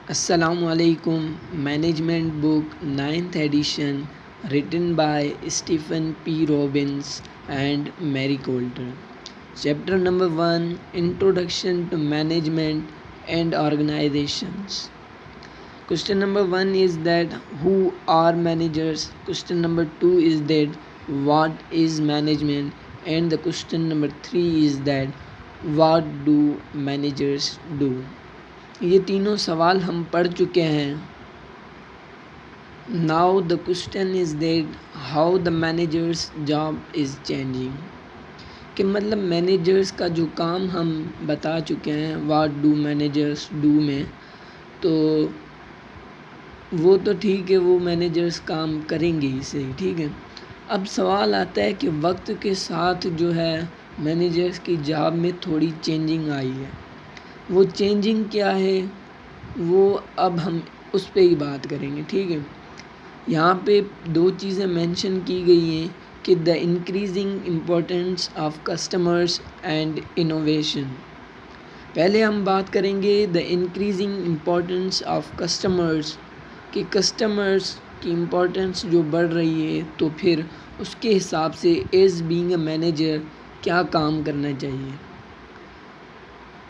Assalamu alaikum. Management book, ninth edition, written by Stephen P. Robbins and Mary Coulter. Chapter number 1, Introduction to Management and Organizations. Question number 1 is that who are managers? Question number 2 is that what is management? And the question number 3 is that what do managers do? یہ تینوں سوال ہم پڑھ چکے ہیں. Now the question is that how the managers job is changing. کہ مطلب managers کا جو کام ہم بتا چکے ہیں واٹ ڈو مینیجرس ڈو میں، تو وہ تو ٹھیک ہے، وہ مینیجرس کام کریں گے ہی صحیح، ٹھیک ہے. اب سوال آتا ہے کہ وقت کے ساتھ جو ہے مینیجرس کی جاب میں تھوڑی چینجنگ آئی ہے. وہ چینجنگ کیا ہے وہ اب ہم اس پہ ہی بات کریں گے، ٹھیک ہے. یہاں پہ دو چیزیں مینشن کی گئی ہیں کہ the increasing importance of customers and innovation. پہلے ہم بات کریں گے the increasing importance of customers, کہ کسٹمرس کی امپورٹینس جو بڑھ رہی ہے تو پھر اس کے حساب سے ایز بینگ اے مینیجر کیا کام کرنا چاہیے.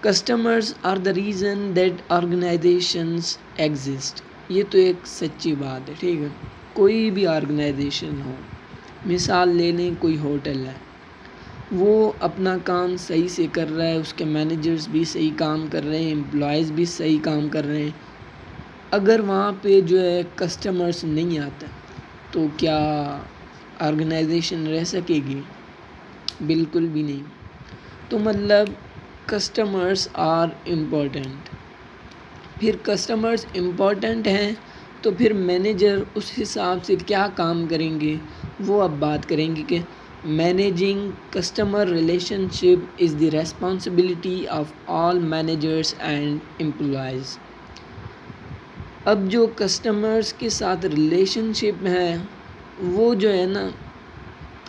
Customers are the reason that organizations exist. یہ تو ایک سچی بات ہے، ٹھیک ہے. کوئی بھی آرگنائزیشن ہو، مثال لے لیں کوئی ہوٹل ہے، وہ اپنا کام صحیح سے کر رہا ہے، اس کے مینیجرز بھی صحیح کام کر رہے ہیں، امپلائیز بھی صحیح کام کر رہے ہیں. اگر وہاں پہ جو ہے کسٹمرز نہیں آتا تو کیا آرگنائزیشن رہ سکے گی؟ بالکل بھی نہیں. تو مطلب کسٹمرز آر امپورٹنٹ. پھر کسٹمرز امپورٹنٹ ہیں تو پھر مینیجر اس حساب سے کیا کام کریں گے وہ اب بات کریں گے کہ managing customer relation ship is the responsibility of all managers and employees. اب جو کسٹمرز کے ساتھ ریلیشن شپ ہیں وہ جو ہے نا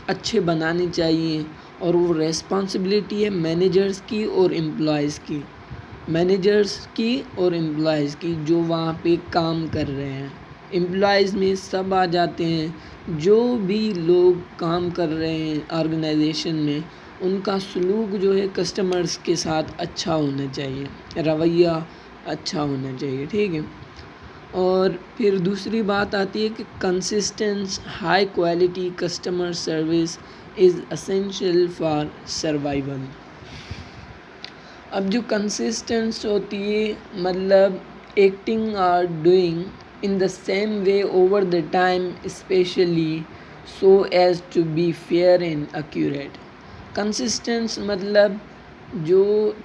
اچھے بنانے چاہیے، اور وہ ریسپانسبلٹی ہے مینیجرز کی اور امپلائیز کی. مینیجرز کی اور امپلائیز کی جو وہاں پہ کام کر رہے ہیں. امپلائیز میں سب آ جاتے ہیں، جو بھی لوگ کام کر رہے ہیں آرگنائزیشن میں ان کا سلوک جو ہے کسٹمرز کے ساتھ اچھا ہونا چاہیے، رویہ اچھا ہونا چاہیے، ٹھیک ہے. اور پھر دوسری بات آتی ہے کہ consistency high quality customer service is essential for survival. اب جو کنسسٹنس ہوتی ہے مطلب ایکٹنگ اور doing in the same way over the time especially so as to be fair and accurate. Consistency مطلب جو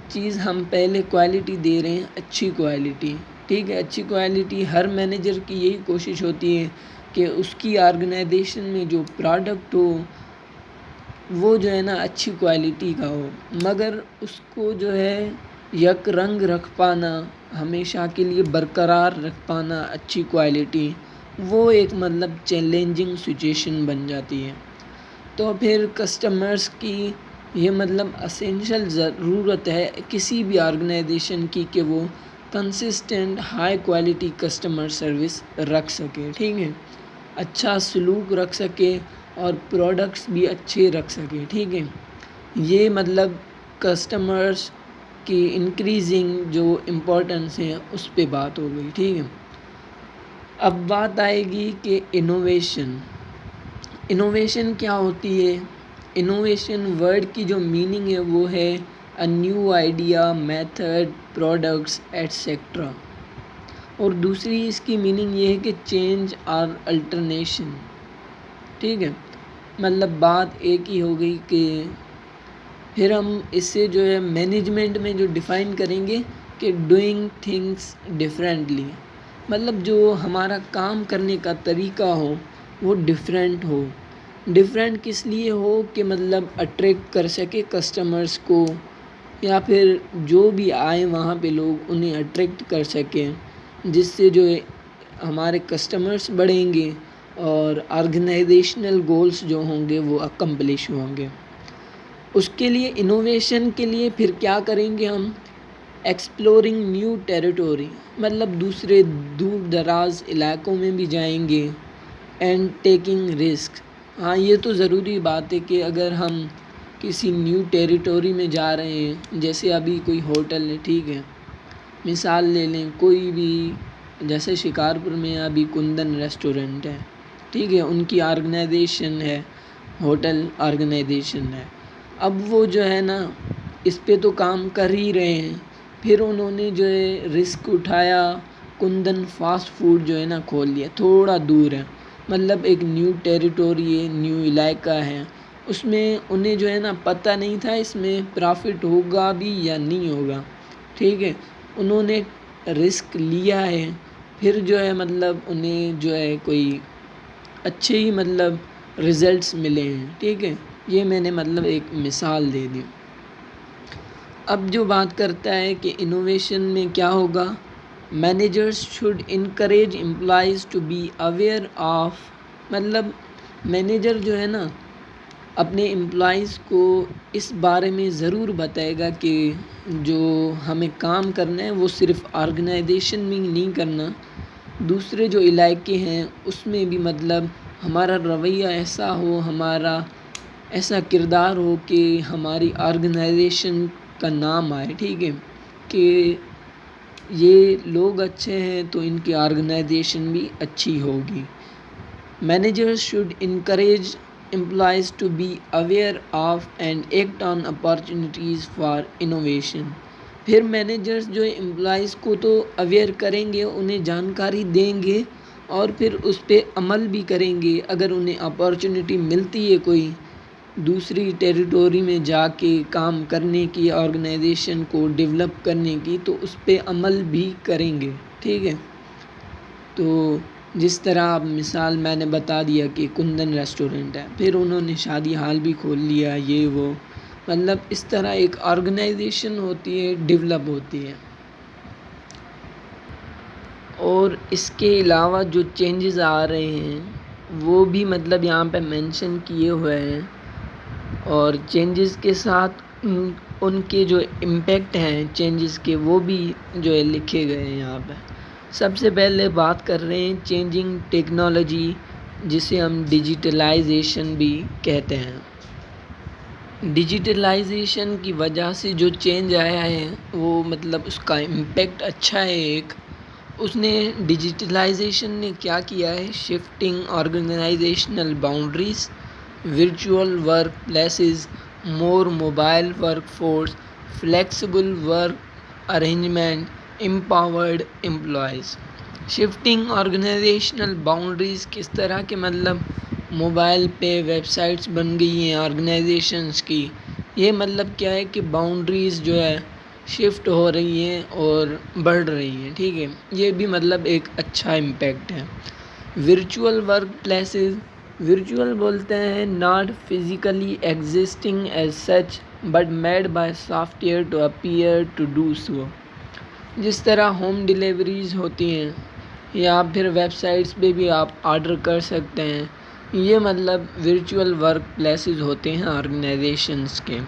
چیز ہم پہلے کوالٹی دے رہے ہیں اچھی کوالٹی، ٹھیک ہے. اچھی کوالٹی ہر مینیجر کی یہی کوشش ہوتی ہے کہ اس کی آرگنائزیشن میں جو پروڈکٹ ہو وہ جو ہے نا اچھی کوالٹی کا ہو، مگر اس کو جو ہے یک رنگ رکھ پانا، ہمیشہ کے لیے برقرار رکھ پانا اچھی کوالٹی، وہ ایک مطلب چیلنجنگ سچویشن بن جاتی ہے. تو پھر کسٹمرز کی یہ مطلب اسینشل ضرورت ہے کسی بھی آرگنائزیشن کی کہ وہ consistent high quality customer service رکھ سکے، ٹھیک ہے. اچھا سلوک رکھ سکے اور پروڈکٹس بھی اچھے رکھ سکے، ٹھیک ہے. یہ مطلب کسٹمرز کی انکریزنگ جو امپورٹنس ہے اس پہ بات ہو گئی، ٹھیک ہے. اب بات آئے گی کہ انوویشن. انوویشن کیا ہوتی ہے؟ انوویشن ورڈ کی جو میننگ ہے وہ ہے a new idea, method, products et cetera. اور دوسری اس کی میننگ یہ ہے کہ چینج اور الٹرنیشن، ٹھیک ہے. مطلب بات ایک ہی ہو گئی کہ پھر ہم اس سے جو ہے مینجمنٹ میں جو ڈیفائن کریں گے کہ ڈوئنگ تھنگس ڈفرینٹلی. مطلب جو ہمارا کام کرنے کا طریقہ ہو وہ ڈفرینٹ ہو. ڈفرینٹ کس لیے ہو کہ مطلب اٹریکٹ کر سکے کسٹمرز کو، یا پھر جو بھی آئیں وہاں پہ لوگ انہیں اٹریکٹ کر سکیں، جس سے جو ہے ہمارے کسٹمرز بڑھیں گے اور آرگنائزیشنل گولز جو ہوں گے وہ اکمپلش ہوں گے. اس کے لیے انوویشن کے لیے پھر کیا کریں گے ہم؟ ایکسپلورنگ نیو ٹیریٹوری، مطلب دوسرے دور دراز علاقوں میں بھی جائیں گے. اینڈ ٹیکنگ رسک، ہاں یہ تو ضروری بات ہے کہ اگر ہم کسی نیو ٹیریٹوری میں جا رہے ہیں، جیسے ابھی کوئی ہوٹل ہے، ٹھیک ہے، مثال لے لیں کوئی بھی، جیسے شکارپور میں ابھی کندن ریسٹورنٹ ہے، ٹھیک ہے، ان کی آرگنائزیشن ہے، ہوٹل آرگنائزیشن ہے. اب وہ جو ہے نا اس پہ تو کام کر ہی رہے ہیں، پھر انہوں نے جو ہے رسک اٹھایا، کندن فاسٹ فوڈ جو ہے نا کھول لیا، تھوڑا دور ہے، مطلب ایک نیو ٹیریٹوری ہے، نیو علاقہ ہے، اس میں انہیں جو ہے نا پتہ نہیں تھا اس میں پرافٹ ہوگا بھی یا نہیں ہوگا، ٹھیک ہے، انہوں نے رسک لیا ہے، پھر جو ہے مطلب انہیں جو ہے کوئی اچھے ہی مطلب رزلٹس ملے ہیں، ٹھیک ہے، یہ میں نے مطلب ایک مثال دے دی. اب جو بات کرتا ہے کہ انوویشن میں کیا ہوگا، managers should encourage employees to be aware of, مطلب مینیجر جو ہے نا اپنے امپلائیز کو اس بارے میں ضرور بتائے گا کہ جو ہمیں کام کرنا ہے وہ صرف آرگنائزیشن میں نہیں کرنا، دوسرے جو علاقے ہیں اس میں بھی مطلب ہمارا رویہ ایسا ہو، ہمارا ایسا کردار ہو کہ ہماری آرگنائزیشن کا نام آئے، ٹھیک ہے، کہ یہ لوگ اچھے ہیں تو ان کی آرگنائزیشن بھی اچھی ہوگی. Managers should encourage employees to be aware of and act on opportunities for innovation. پھر مینیجرز جو امپلائیز کو تو اویئر کریں گے، انہیں جانکاری دیں گے اور پھر اس پہ عمل بھی کریں گے. اگر انہیں اپارچونیٹی ملتی ہے کوئی دوسری ٹیریٹوری میں جا کے کام کرنے کی، آرگنائزیشن کو ڈیولپ کرنے کی، تو اس پہ عمل بھی کریں گے، ٹھیک ہے. تو جس طرح اب مثال میں نے بتا دیا کہ کندن ریسٹورنٹ ہے، پھر انہوں نے شادی ہال بھی کھول لیا، یہ وہ، مطلب اس طرح ایک آرگنائزیشن ہوتی ہے، ڈیولپ ہوتی ہے. اور اس کے علاوہ جو چینجز آ رہے ہیں وہ بھی مطلب یہاں پہ مینشن کیے ہوئے ہیں، اور چینجز کے ساتھ ان کے جو امپیکٹ ہیں چینجز کے وہ بھی جو ہے لکھے گئے ہیں یہاں پہ. سب سے پہلے بات کر رہے ہیں چینجنگ ٹیکنالوجی، جسے ہم ڈیجیٹلائزیشن بھی کہتے ہیں. ڈیجیٹلائزیشن کی وجہ سے جو چینج آیا ہے وہ مطلب اس کا امپیکٹ اچھا ہے. ایک اس نے ڈیجیٹلائزیشن نے کیا کیا ہے، shifting organisational boundaries, virtual work places, more mobile work force, flexible work arrangement, empowered employees. Shifting organisational boundaries کس طرح کے، مطلب موبائل پہ ویب سائٹس بن گئی ہیں آرگنائزیشنس کی، یہ مطلب کیا ہے کہ باؤنڈریز جو ہے شفٹ ہو رہی ہیں اور بڑھ رہی ہیں، ٹھیک ہے، یہ بھی مطلب ایک اچھا امپیکٹ ہے. ورچوئل ورک پلیسز، ورچوئل بولتے ہیں not physically existing as such but made by software to appear to do so. جس طرح ہوم ڈیلیوریز ہوتی ہیں یا پھر ویب سائٹس پہ بھی آپ آرڈر کر سکتے ہیں، یہ مطلب ورچوئل ورک پلیسز ہوتے ہیں آرگنائزیشنس کے.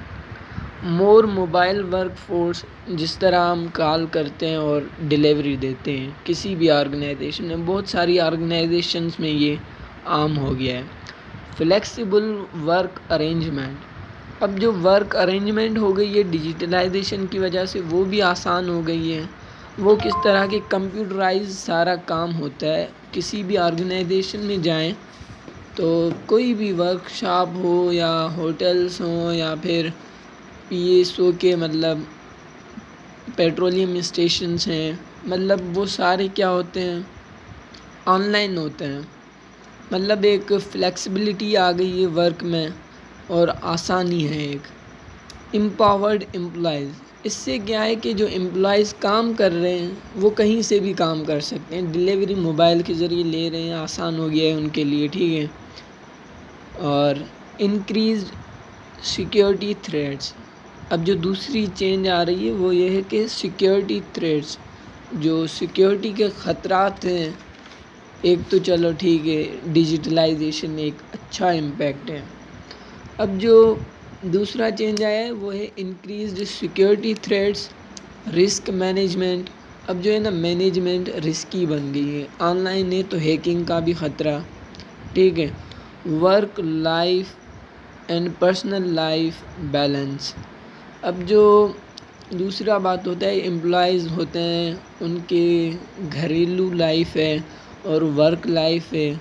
مور موبائل ورک فورس، جس طرح ہم کال کرتے ہیں اور ڈیلیوری دیتے ہیں کسی بھی آرگنائزیشن میں، بہت ساری آرگنائزیشنس میں یہ عام ہو گیا ہے. فلیکسیبل ورک ارینجمنٹ، اب جو ورک ارینجمنٹ ہو گئی ہے ڈیجیٹلائزیشن کی وجہ سے وہ بھی آسان ہو گئی ہے. وہ کس طرح کہ کمپیوٹرائز سارا کام ہوتا ہے. کسی بھی آرگنائزیشن میں جائیں تو کوئی بھی ورک شاپ ہو یا ہوٹلس ہوں یا پھر پی ایس او کے مطلب پیٹرولیم اسٹیشنس ہیں، مطلب وہ سارے کیا ہوتے ہیں، آن لائن ہوتے ہیں. مطلب ایک فلیکسیبلٹی آ گئی ہے ورک میں اور آسانی ہے. ایک امپاورڈ امپلائیز، اس سے کیا ہے کہ جو امپلائیز کام کر رہے ہیں وہ کہیں سے بھی کام کر سکتے ہیں، ڈیلیوری موبائل کے ذریعے لے رہے ہیں، آسان ہو گیا ہے ان کے لیے، ٹھیک ہے. اور انکریزڈ سیکیورٹی تھریٹس، اب جو دوسری چینج آ رہی ہے وہ یہ ہے کہ سیکیورٹی تھریٹس، جو سیکیورٹی کے خطرات ہیں. ایک تو چلو ٹھیک ہے ڈیجیٹلائزیشن میں ایک اچھا امپیکٹ ہے. اب جو دوسرا چینج آیا ہے وہ ہے increased security threats risk management, اب جو ہے نا مینجمنٹ رسکی بن گئی ہے، آن لائن ہے تو ہیکنگ کا بھی خطرہ، ٹھیک ہے۔ Work life and personal life balance, اب جو دوسرا بات ہوتا ہے امپلائیز ہوتے ہیں ان کے گھریلو لائف ہے اور ورک لائف ہے،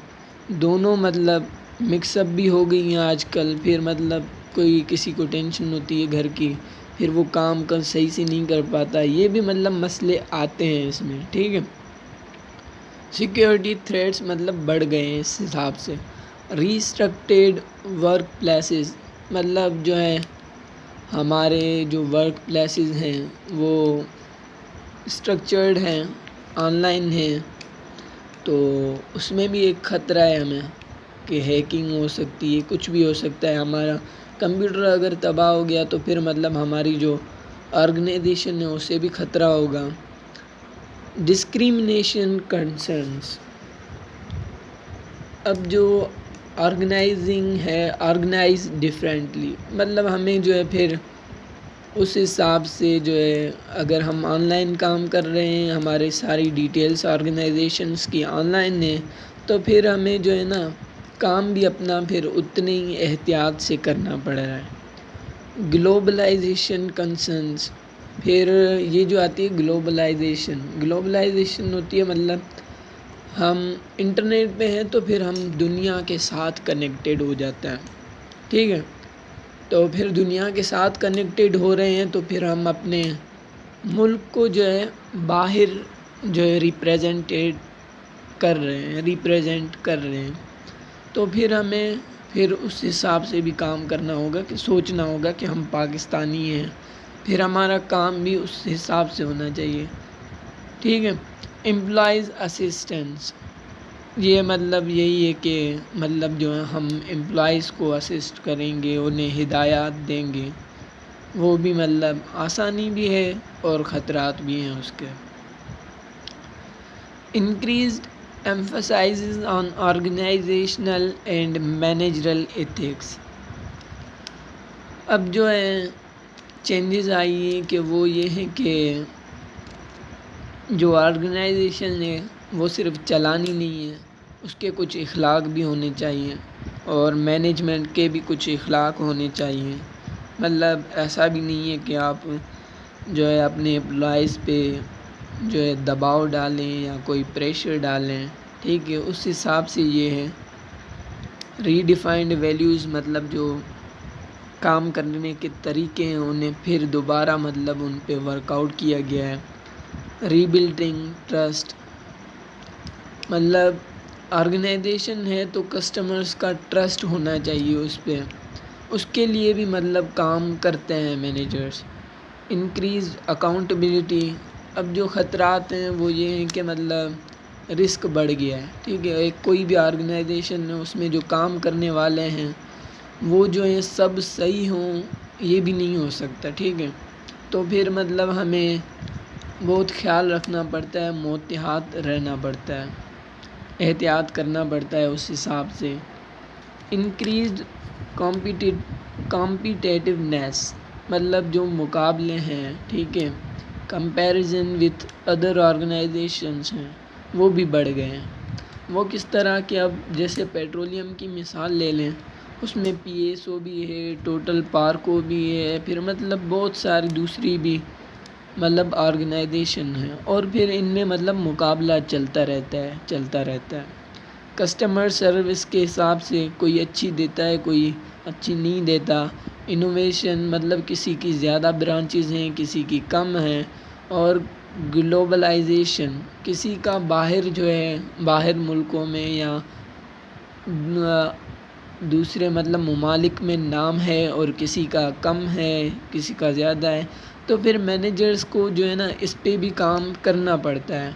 دونوں مطلب مکس اپ بھی ہو گئی ہیں آج کل، پھر مطلب کوئی کسی کو ٹینشن ہوتی ہے گھر کی، پھر وہ کام صحیح سے نہیں کر پاتا، یہ بھی مطلب مسئلے آتے ہیں اس میں، ٹھیک ہے۔ سیکیورٹی تھریٹس مطلب بڑھ گئے ہیں اس حساب سے۔ ریسٹرکٹیڈ ورک پلیسز، مطلب جو ہے ہمارے جو ورک پلیسز ہیں وہ اسٹرکچرڈ ہیں، آن لائن ہیں، تو اس میں بھی ایک خطرہ ہے ہمیں کہ ہیکنگ ہو سکتی ہے، کچھ بھی ہو سکتا ہے، ہمارا کمپیوٹر اگر تباہ ہو گیا تو پھر مطلب ہماری جو آرگنائزیشن ہے اسے بھی خطرہ ہوگا۔ ڈسکریمنیشن کنسرنس، اب جو آرگنائزنگ ہے آرگنائز ڈفرینٹلی، مطلب ہمیں جو ہے پھر اس حساب سے جو ہے اگر ہم آن لائن کام کر رہے ہیں، ہمارے ساری ڈیٹیلس آرگنائزیشنس کی آن لائن ہیں، تو پھر ہمیں جو ہے نا کام بھی اپنا پھر اتنی ہی احتیاط سے کرنا پڑ رہا ہے۔ گلوبلائزیشن کنسرنس، پھر یہ جو آتی ہے گلوبلائزیشن ہوتی ہے مطلب ہم انٹرنیٹ پہ ہیں تو پھر ہم دنیا کے ساتھ کنیکٹیڈ ہو جاتا ہے، ٹھیک ہے۔ تو پھر دنیا کے ساتھ کنیکٹیڈ ہو رہے ہیں تو پھر ہم اپنے ملک کو جو ہے باہر جو ہے ریپریزنٹ کر رہے ہیں، تو پھر ہمیں پھر اس حساب سے بھی کام کرنا ہوگا کہ سوچنا ہوگا کہ ہم پاکستانی ہیں، پھر ہمارا کام بھی اس حساب سے ہونا چاہیے، ٹھیک ہے۔ امپلائیز اسسٹنس، یہ مطلب یہی ہے کہ مطلب جو ہے ہم امپلائیز کو اسسٹ کریں گے، انہیں ہدایات دیں گے، وہ بھی مطلب آسانی بھی ہے اور خطرات بھی ہیں اس کے۔ Increased emphasises on organisational and managerial ethics, اب جو ہے چینجز آئی ہیں کہ وہ یہ ہے کہ جو آرگنائزیشن ہے وہ صرف چلانی نہیں ہے، اس کے کچھ اخلاق بھی ہونے چاہیے اور مینجمنٹ کے بھی کچھ اخلاق ہونے چاہیے، مطلب ایسا بھی نہیں ہے کہ آپ جو ہے اپنے امپلائیز پہ جو ہے دباؤ ڈالیں یا کوئی پریشر ڈالیں، ٹھیک ہے، اس حساب سے یہ ہے۔ ری ڈیفائنڈ ویلیوز، مطلب جو کام کرنے کے طریقے ہیں انہیں پھر دوبارہ مطلب ان پہ ورک آؤٹ کیا گیا ہے۔ ری بلڈنگ ٹرسٹ، مطلب آرگنائزیشن ہے تو کسٹمرز کا ٹرسٹ ہونا چاہیے اس پہ، اس کے لیے بھی مطلب کام کرتے ہیں مینیجرز۔ انکریز اکاؤنٹیبلٹی، اب جو خطرات ہیں وہ یہ ہیں کہ مطلب رسک بڑھ گیا ہے، ٹھیک ہے، ایک کوئی بھی آرگنائزیشن ہے اس میں جو کام کرنے والے ہیں وہ جو ہیں سب صحیح ہوں یہ بھی نہیں ہو سکتا، ٹھیک ہے، تو پھر مطلب ہمیں بہت خیال رکھنا پڑتا ہے، محتاط رہنا پڑتا ہے، احتیاط کرنا پڑتا ہے اس حساب سے۔ انکریزڈ کمپیٹیٹیونیس، مطلب جو مقابلے ہیں، ٹھیک ہے، کمپیریزن وتھ ادر آرگنائزیشنس ہیں وہ بھی بڑھ گئے ہیں۔ وہ کس طرح کہ اب جیسے پیٹرولیم کی مثال لے لیں، اس میں پی ایس او بھی ہے، ٹوٹل پارکو بھی ہے، پھر مطلب بہت ساری دوسری بھی مطلب آرگنائزیشن ہیں، اور پھر ان میں مطلب مقابلہ چلتا رہتا ہے۔ کسٹمر سروس کے حساب سے کوئی اچھی دیتا ہے کوئی اچھی نہیں دیتا۔ انوویشن، مطلب کسی کی زیادہ برانچز ہیں کسی کی کم ہیں، اور گلوبلائزیشن، کسی کا باہر جو ہے باہر ملکوں میں یا دوسرے مطلب ممالک میں نام ہے اور کسی کا کم ہے کسی کا زیادہ ہے، تو پھر مینیجرز کو جو ہے نا اس پہ بھی کام کرنا پڑتا ہے۔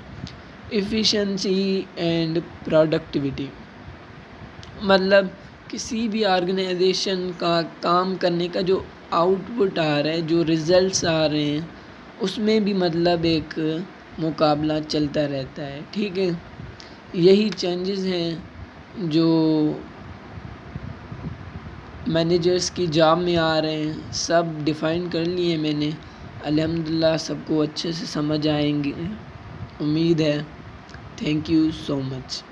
ایفیشنسی اینڈ پروڈکٹیوٹی، مطلب کسی بھی آرگنائزیشن کا کام کرنے کا جو آؤٹ پٹ آ رہا ہے، جو ریزلٹس آ رہے ہیں، اس میں بھی مطلب ایک مقابلہ چلتا رہتا ہے، ٹھیک ہے۔ یہی چینجز ہیں جو مینیجرز کی جاب میں آ رہے ہیں، سب ڈیفائن کر لیے میں نے۔ الحمدللہ سب کو اچھے سے سمجھ آئیں گے، امید ہے۔ Thank you so much.